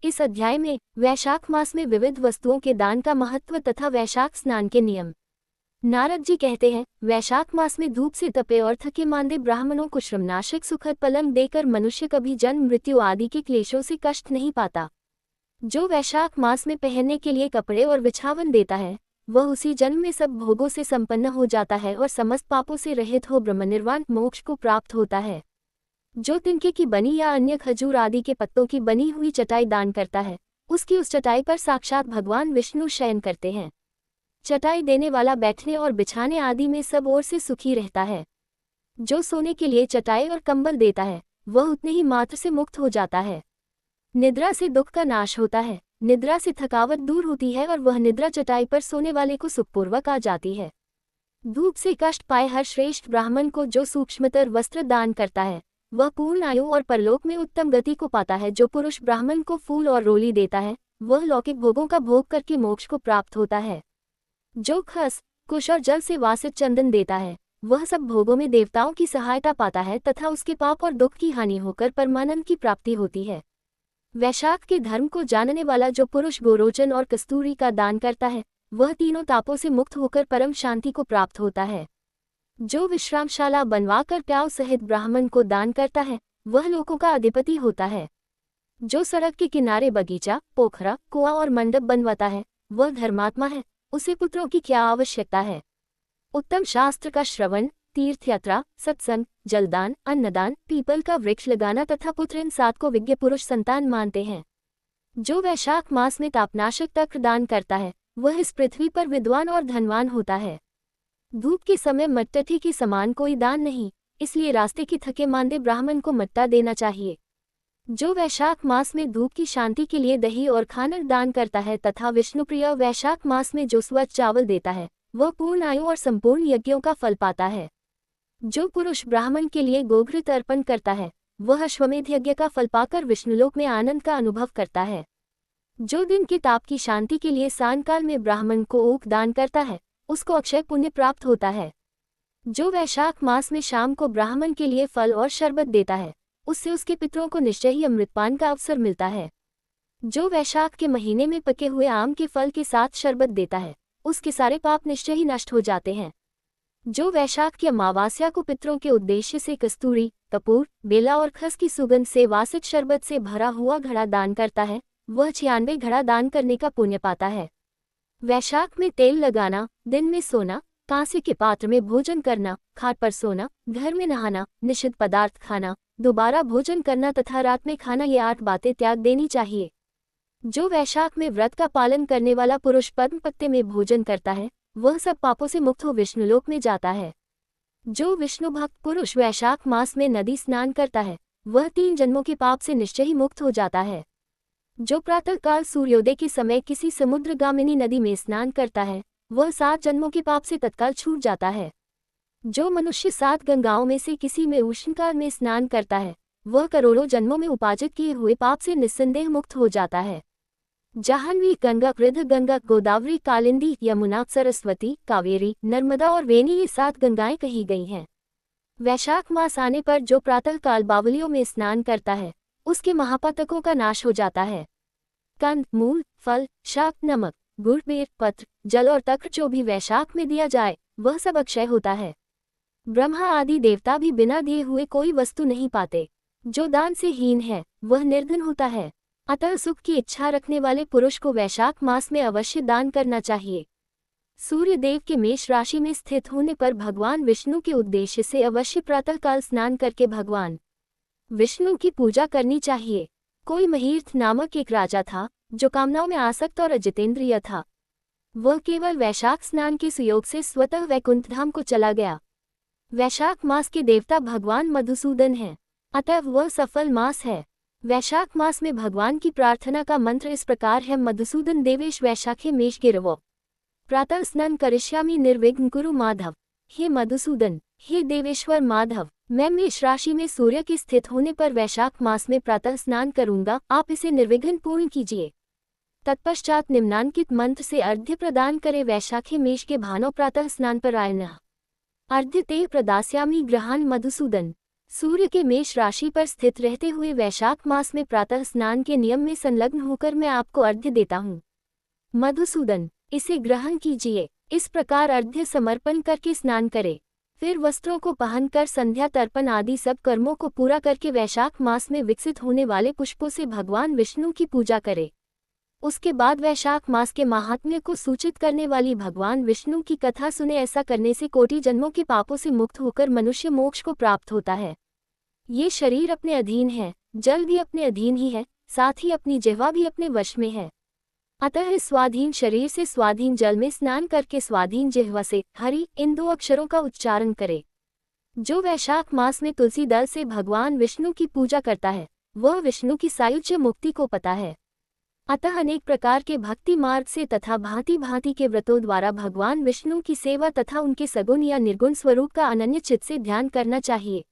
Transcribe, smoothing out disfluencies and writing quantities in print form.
इस अध्याय में वैशाख मास में विविध वस्तुओं के दान का महत्व तथा वैशाख स्नान के नियम। नारद जी कहते हैं, वैशाख मास में धूप से तपे और थके मांदे ब्राह्मणों को श्रमनाशक सुखद पलंग देकर मनुष्य कभी जन्म मृत्यु आदि के क्लेशों से कष्ट नहीं पाता। जो वैशाख मास में पहनने के लिए कपड़े और बिछावन देता है, वह उसी जन्म में सब भोगों से संपन्न हो जाता है और समस्त पापों से रहित हो ब्रह्मनिर्वाण मोक्ष को प्राप्त होता है। जो तिनके की बनी या अन्य खजूर आदि के पत्तों की बनी हुई चटाई दान करता है, उसकी उस चटाई पर साक्षात भगवान विष्णु शयन करते हैं। चटाई देने वाला बैठने और बिछाने आदि में सब ओर से सुखी रहता है। जो सोने के लिए चटाई और कंबल देता है, वह उतने ही मात्र से मुक्त हो जाता है। निद्रा से दुख का नाश होता है, निद्रा से थकावट दूर होती है और वह निद्रा चटाई पर सोने वाले को सुखपूर्वक आ जाती है। धूप से कष्ट पाए हर श्रेष्ठ ब्राह्मण को जो सूक्ष्मतर वस्त्र दान करता है, वह पूर्ण आयु और परलोक में उत्तम गति को पाता है। जो पुरुष ब्राह्मण को फूल और रोली देता है, वह लौकिक भोगों का भोग करके मोक्ष को प्राप्त होता है। जो खस, कुश और जल से वासित चंदन देता है, वह सब भोगों में देवताओं की सहायता पाता है तथा उसके पाप और दुख की हानि होकर परमानंद की प्राप्ति होती है। वैशाख के धर्म को जानने वाला जो पुरुष गोरोचन और कस्तूरी का दान करता है, वह तीनों तापों से मुक्त होकर परम शांति को प्राप्त होता है। जो विश्रामशाला बनवाकर प्याऊ सहित ब्राह्मण को दान करता है, वह लोकों का अधिपति होता है। जो सड़क के किनारे बगीचा, पोखरा, कुआं और मंडप बनवाता है, वह धर्मात्मा है, उसे पुत्रों की क्या आवश्यकता है। उत्तम शास्त्र का श्रवण, तीर्थयात्रा, सत्संग, जलदान, अन्नदान, पीपल का वृक्ष लगाना तथा पुत्र, इन 7 को विज्ञ पुरुष संतान मानते हैं। जो वैशाख मास में तापनाशक तक्र दान करता है, वह इस पृथ्वी पर विद्वान और धनवान होता है। धूप के समय मट्टठी के समान कोई दान नहीं, इसलिए रास्ते के थके मांदे ब्राह्मण को मट्टा देना चाहिए। जो वैशाख मास में धूप की शांति के लिए दही और खानक दान करता है तथा विष्णुप्रिय वैशाख मास में जो स्वच्छ चावल देता है, वह पूर्ण आयु और संपूर्ण यज्ञों का फल पाता है। जो पुरुष ब्राह्मण के लिए गोघृत अर्पण करता है, वह अश्वमेध यज्ञ का फल पाकर विष्णुलोक में आनंद का अनुभव करता है। जो दिन के ताप की शांति के लिए सायंकाल में ब्राह्मण को ऊख दान करता है, उसको अक्षय पुण्य प्राप्त होता है। जो वैशाख मास में शाम को ब्राह्मण के लिए फल और शरबत देता है, उससे उसके पितरों को निश्चय ही अमृतपान का अवसर मिलता है। जो वैशाख के महीने में पके हुए आम के फल के साथ शरबत देता है, उसके सारे पाप निश्चय ही नष्ट हो जाते हैं। जो वैशाख की अमावास्या को पितरों के उद्देश्य से कस्तूरी, कपूर, बेला और खस की सुगंध से वासित शरबत से भरा हुआ घड़ा दान करता है, वह 96 घड़ा दान करने का पुण्य पाता है। वैशाख में तेल लगाना, दिन में सोना, कांसे के पात्र में भोजन करना, खाट पर सोना, घर में नहाना, निषिद्ध पदार्थ खाना, दोबारा भोजन करना तथा रात में खाना, ये 8 बातें त्याग देनी चाहिए। जो वैशाख में व्रत का पालन करने वाला पुरुष पद्म पत्ते में भोजन करता है, वह सब पापों से मुक्त हो विष्णुलोक में जाता है। जो विष्णु भक्त पुरुष वैशाख मास में नदी स्नान करता है, वह 3 जन्मों के पाप से निश्चय ही मुक्त हो जाता है। जो प्रातःकाल सूर्योदय के समय किसी समुद्रगामिनी नदी में स्नान करता है, वह 7 जन्मों के पाप से तत्काल छूट जाता है। जो मनुष्य 7 गंगाओं में से किसी में उष्णकाल में स्नान करता है, वह करोड़ों जन्मों में उपार्जित किए हुए पाप से निस्संदेह मुक्त हो जाता है। जाह्नवी गंगा, कृध गंगा, गोदावरी, कालिंदी, यमुना, सरस्वती, कावेरी, नर्मदा और वेणी, ये 7 गंगाएं कही गई हैं। वैशाख मास आने पर जो प्रातःकाल बावलियों में स्नान करता है, उसके महापातकों का नाश हो जाता है। कंद, मूल, फल, शाक, नमक, गुड़, बेर, पत्र, जल और तक्र जो भी वैशाख में दिया जाए, वह सब अक्षय होता है। ब्रह्मा आदि देवता भी बिना दिए हुए कोई वस्तु नहीं पाते। जो दान से हीन है, वह निर्धन होता है। अतः सुख की इच्छा रखने वाले पुरुष को वैशाख मास में अवश्य दान करना चाहिए। सूर्य देव के मेष राशि में स्थित होने पर भगवान विष्णु के उद्देश्य से अवश्य प्रातःकाल स्नान करके भगवान विष्णु की पूजा करनी चाहिए। कोई महीर्थ नामक एक राजा था, जो कामनाओं में आसक्त और अजितेंद्रिय था। वह केवल वैशाख स्नान के सुयोग से स्वतः वैकुंठ धाम को चला गया। वैशाख मास के देवता भगवान मधुसूदन हैं, अतः वह सफल मास है। वैशाख मास में भगवान की प्रार्थना का मंत्र इस प्रकार है: मधुसूदन देवेश वैशाखे मेष गिरवो, प्रातः स्नान करिष्यामि निर्विघ्न कुरु माधव। हे मधुसूदन, हे देवेश्वर माधव, मैं मेष राशि में सूर्य के स्थित होने पर वैशाख मास में प्रातः स्नान करूंगा, आप इसे निर्विघ्न पूर्ण कीजिए। तत्पश्चात निम्नांकित मंत्र से अर्घ्य प्रदान करे: वैशाखे मेष के भानो प्रातः स्नान परायणः अर्घ्य ते प्रदास्यामि गृहान मधुसूदन। सूर्य के मेष राशि पर स्थित रहते हुए वैशाख मास में प्रातः स्नान के नियम में संलग्न होकर मैं आपको अर्घ्य देता हूँ। मधुसूदन, इसे ग्रहण कीजिए। इस प्रकार अर्घ्य समर्पण करके स्नान करें। फिर वस्त्रों को पहनकर संध्या तर्पण आदि सब कर्मों को पूरा करके वैशाख मास में विकसित होने वाले पुष्पों से भगवान विष्णु की पूजा करें। उसके बाद वैशाख मास के महात्म्य को सूचित करने वाली भगवान विष्णु की कथा सुने। ऐसा करने से कोटि जन्मों के पापों से मुक्त होकर मनुष्य मोक्ष को प्राप्त होता है। ये शरीर अपने अधीन है, जल भी अपने अधीन ही है, साथ ही अपनी जिह्वा भी अपने वश में है। अतः इस स्वाधीन शरीर से स्वाधीन जल में स्नान करके स्वाधीन जिह्वा से हरि इन 2 अक्षरों का उच्चारण करे। जो वैशाख मास में तुलसी दल से भगवान विष्णु की पूजा करता है वह विष्णु की सायुज्य मुक्ति को पता है। अतः अनेक प्रकार के भक्ति मार्ग से तथा भांति भांति के व्रतों द्वारा भगवान विष्णु की सेवा तथा उनके सगुण या निर्गुण स्वरूप का अनन्य चित्त से ध्यान करना चाहिए।